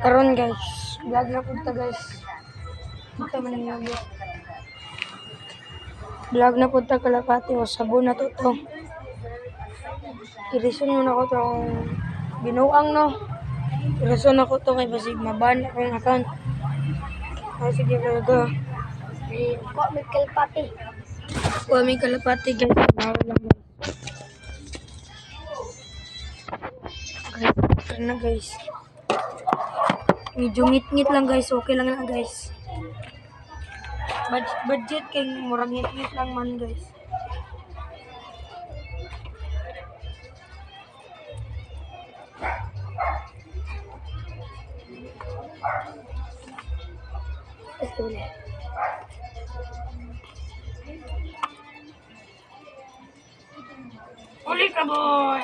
Karon guys, vlog na punta guys. Kita man ninyo guys. Vlog na punta Kalapati o sabon na to. Irison mo na ko to binuang no. Irison na ko to kay basig maban akong account. Sige talaga. May Kalapati. May Kalapati guys. Bawal lang guys. Ano guys. Medyo ngit-ngit lang guys. Okay lang guys. Budget kay murang ngit-ngit lang man guys. Ito na. Uli ka boy!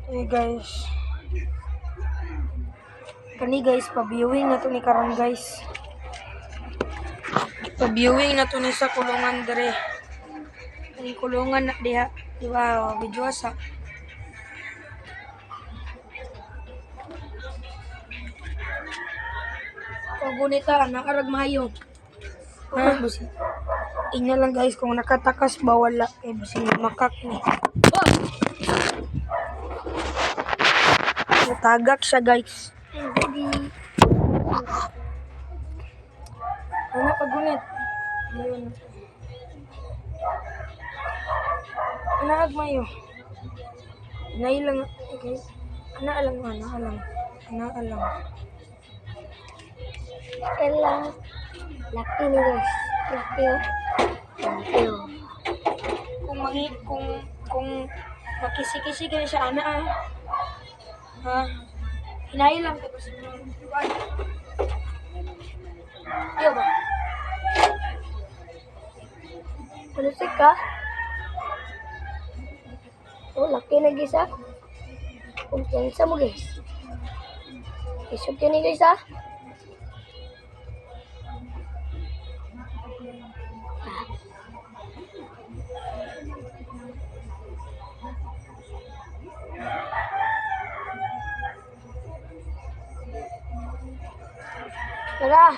Hey guys. Kani guys, pa-viewing na to ni karon guys. Pa-viewing na to ni sa kulungan dire. Ang kulungan na diha, di ba? Video sa. Pagunita na arag mayo. Ha, busi. Inya lang guys kung nakatakas ba wala kay busi makak ni. Oh! Natagak siya guys. Ano pagunit? Ayun. Anaag mayo. Nailang okay. Anaalang. Elang. Laki ni guys. Laki oh. Kung makisi-kisi ka siya ana ha. Hinailang ka kasi. Ayo ba? Malusik ka? Oh, laki na guys ah. Kumpiyansa mo guys. Isog ka ni guys ah. Tara.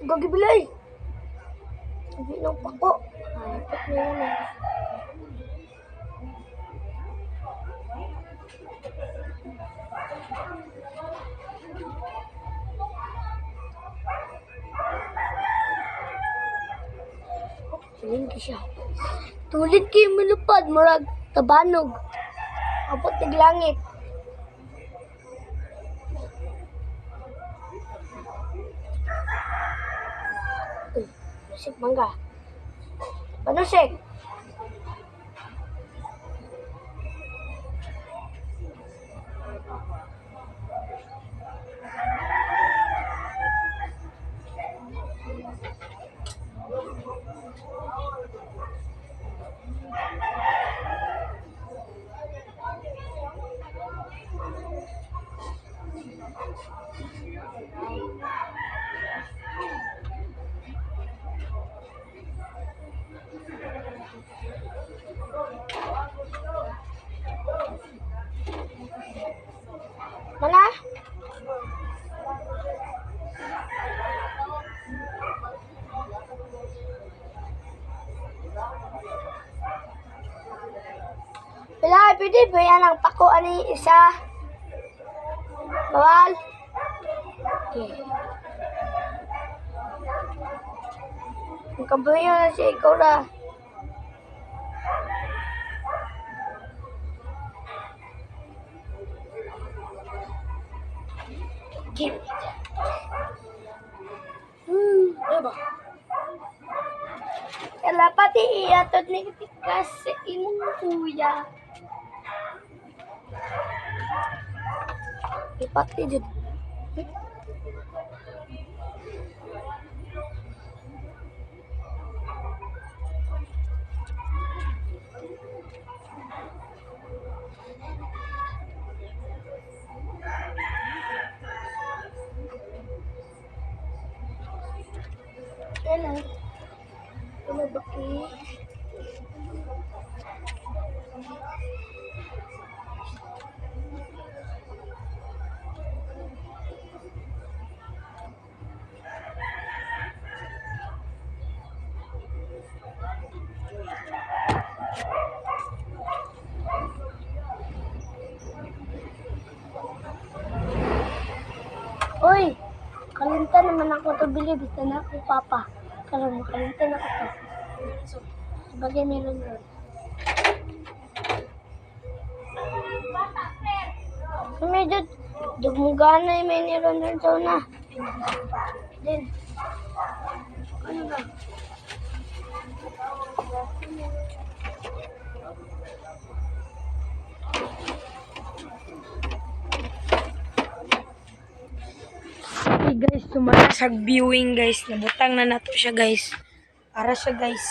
Gagi bilay. Hindi lang pako. Dapat na yan eh. Silingki siya. Tulid kayo malupad. Murag tabanog. Abot naglangit. Panusik mangga. Panusik. Mana? Pwede ba yan ang pako ani isa? Bawal? Okay. Ang kabayo na siya ikaw na. Give it. Diba? Kalapati iatod ni tikas sa imong kuya. Ipati jud. Hello. Ano ba eh? Uy! Kalimtan naman ako to bilib. Basta na ako, Papa. Kalang makalimtan ako to. Bagay meron yun. Medyo dumugana yung may ni Ronaldo na. Din. Ano ba? Okay guys, sumala sa viewing guys. Nabutang na nato siya guys. Para siya guys.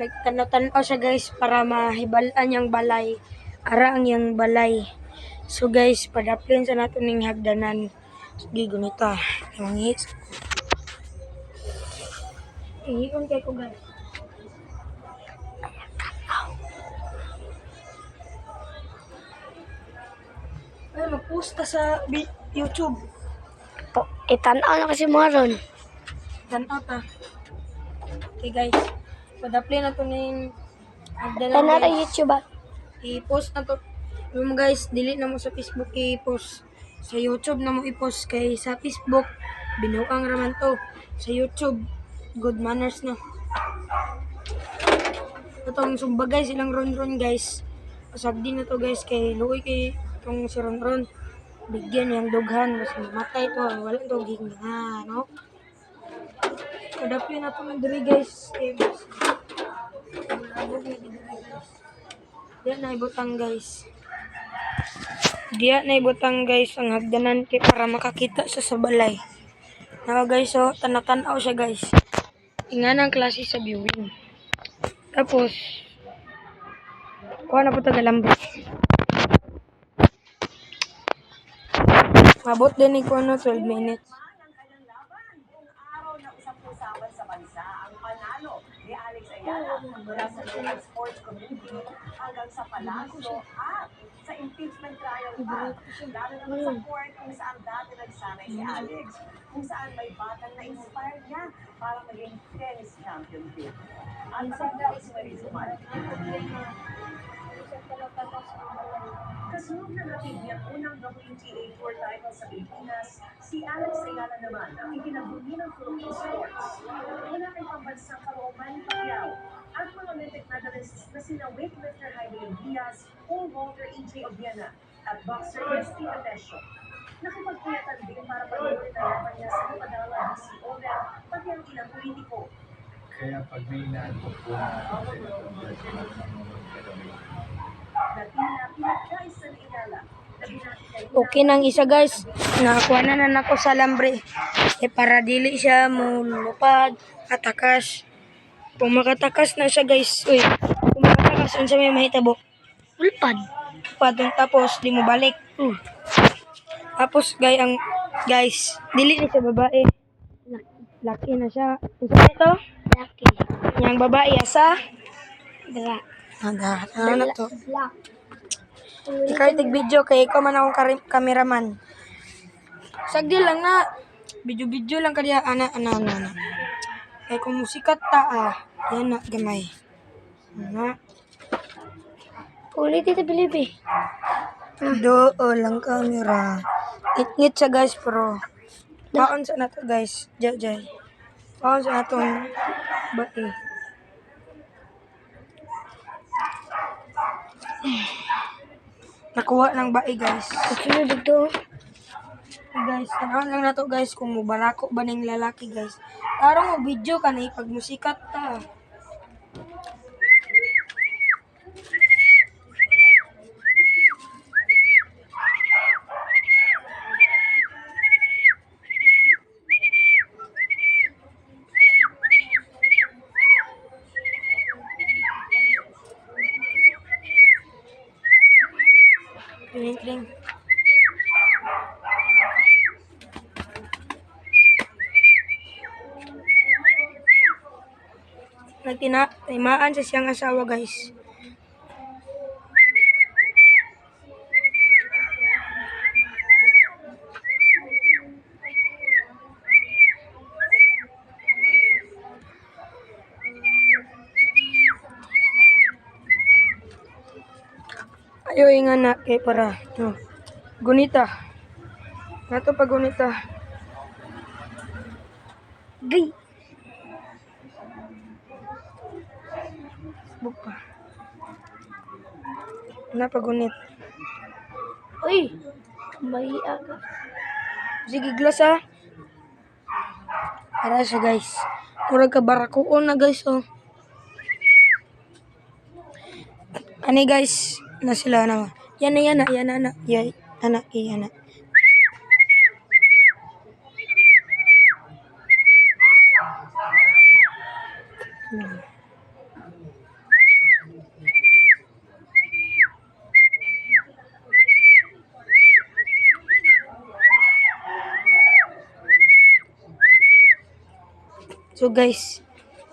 Nagtanaw-tanaw siya guys para mahibalaan yung balay. Ara ang yung balay. So guys, padaplin sa nato ning hagdanan. Sige, gunita. Mangis. Iyon kay ko guys. Ay, mag-post ka sa YouTube. Itanaw na kasi mo ron. Tanaw ta. Okay guys. Padaplin na to ning hagdanan Tanaw na guys. YouTube ah. I-post na to. Yung guys, delete na mo sa Facebook, i-post. Sa YouTube na mo i-post. Kay sa Facebook, binukang raman to. Sa YouTube, good manners na. Itong sumba guys, ilang ron-ron guys. Pasagdi na to guys, kay luoy kay itong si ron-ron. Bigyan yung dughan, mas mamatay to. Wala to ginga, no? Kadapin na to ng diri guys. Bulabog na diri guys. Diyan na ibutang guys. Diyan na ibutang guys ang hagdanan kay para makakita sa balay. Now guys, so tanakaw siya guys. Ingan ang klase sa viewing. Tapos kuha na po tagalambre. Mabot din ni kuno 12 minutes. Sa bansa ang panalo ni Alex Ayala mula sa local sports community hanggang sa palasyo at sa impeachment trial pa. Lalo naman sa court kung saan dati nagsanay si Alex, kung saan may batang na-inspire niya para maging tennis champion din. At sa guys, Marisumar. Kasunod na natin niyang unang WTA Tour title sa Pilipinas, si Alex Ayala naman ang ikinabuni ng Philippine sports. Wala kay pambansang kaloob Manny Pacquiao at mga Olympic medalists na sina weightlifter Jaime Diaz, pole vaulter E.J. Obiena at boxer Misty Atesio. Nakipagpuyatan din para patuloy na laban niya sa napadala ni si Odell pati ang ilang politiko. Kaya pag may inaantok po na Natila pinagkaisa ni Ayala na binati Okay nang isa guys. Nakakuha na nako sa lambre. Para dili siya mo lupad, atakas. Kung makatakas na siya guys. Uy, kung makatakas unsa may mahitabo? Ulpad. Padong tapos di mo balik. Tapos guys, dili na siya babae. Laki na siya. Unsa na to? Laki. Yang babae asa? Dra. Ada. Ano na to? Black. Ikaw tig video kay ikaw man akong cameraman. Sagdi lang na. Video lang kadiya ana. Kay kung musikat ta yan na gamay. Ana. Ulit ito bilibi. Do lang camera. Ngit siya guys pero paon sa nato guys. Jay. Paon sa natong bae. Nakuha ng bae guys. Sunod ito. Guys, tanawan lang na to guys kung mubalako ba ng lalaki guys. Araw mo video ka na pag musikat ta. Ring. nagtimaan sa siyang asawa guys. Ayo nga na kay para no. Gunita. Nato pa gunita. Gay. Buka. Napagunit. Uy! May aga. Sige glass ha. Para siya guys. Murag ka barakuon na guys oh. Ani guys, na sila na. Yan na. Yan na. So guys,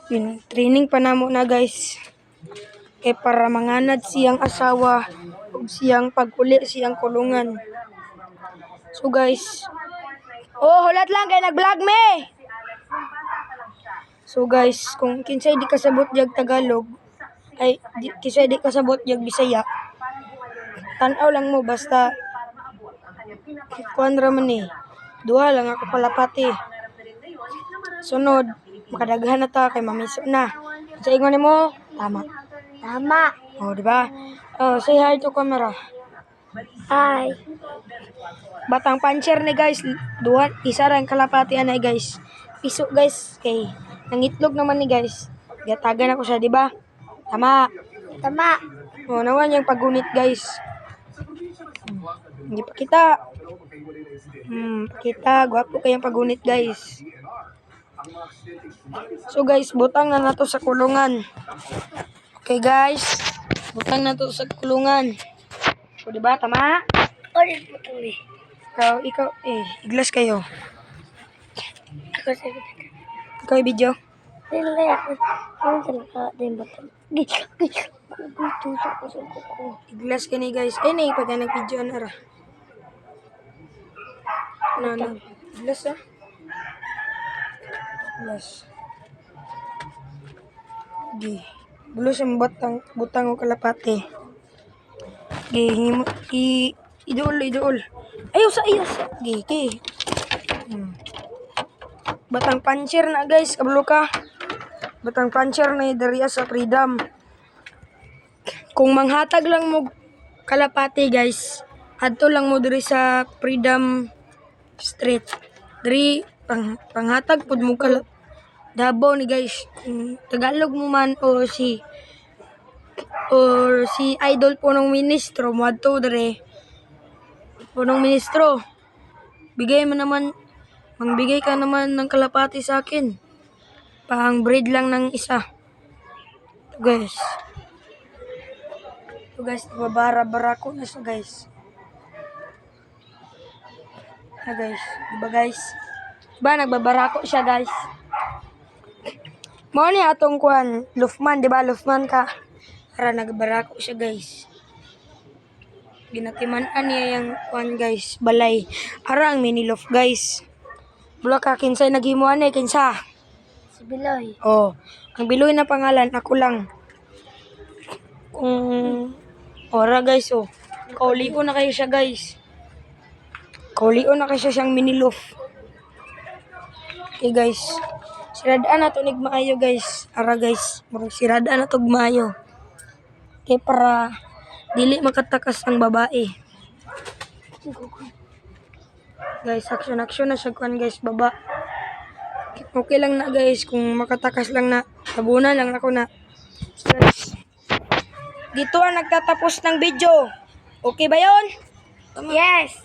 yun, training pa namo na guys. Kay para manganad siyang asawa ug siyang paguli siyang kulungan. So guys, hulat lang kay nag-vlog me. So guys, kung kinsay di kasabot jag Tagalog, kinsay di kasabot jag Bisaya, tan-aw lang mo basta kuan ra man ni. Duha lang ako palapati. Sunod, makadaghan na ta kay mamiso na. Sa ingon nimo, tama. Tama. Oh, di ba? Oh, say hi to camera. Hi. Batang puncher ni guys, isa ra ang kalapati anay guys. Piso guys, kay nangitlog naman ni guys. Gatagan ako siya, di ba? Tama. Tama. Oh, naman yung pagunit guys. Hindi pa kita. Pakita, gwapo kayang pagunit guys. So guys, butang na nato sa kulungan. Okay guys, butang na to sa kulungan. So diba, tama? Ulit mo tuloy. Ikaw, iglas kayo. Ako sa Ikaw yung video. Dili ako. Ano talaga din ba ito? Tusok ko sa kuko. Iglas ka ni guys. Ay, pag nag-video na ra. No. Iglas ah. Iglas. Gi. Bulo siya butang o kalapate. Gi, idol. Ayaw sa. Gi. Batang puncher na guys, kabalo ka. Batang puncher na dariya sa Freedom. Kung manghatag lang mo kalapate guys, adto lang mo diri sa Freedom Street. Diri panghatag pud mo Davao ni guys. Tagalog mo man o si Idol Punong Ministro mo adto diri. Punong Ministro. Mangbigay ka naman ng kalapati sa akin. Pang breed lang ng isa. Ito guys, babara-bara ko na siya guys. Diba guys? Diba nagbabara ko siya guys? Mao ni atong kuan, Lufman, diba? Lufman ka. Para nagbara ko siya guys. Ginatiman-an niya yung kuan guys, balay. Ara ang mini loaf guys. Bula ka, kinsay naghimuan kinsa? Si Biloy. Oh, ang Biloy na pangalan, ako lang. Kung ora guys, kaulio na kayo siya guys. Kaulio na kayo siyang mini loaf. Okay guys, siradaan na to maayo guys. Ara guys, siradaan na to maayo. Okay, para dili makatakas ang babae. Guys, action na siya kuan guys, baba. Okay lang na guys, kung makatakas lang na, tabunan lang ako na. Guys, dito ang nagtatapos ng video. Okay ba yon? Yes.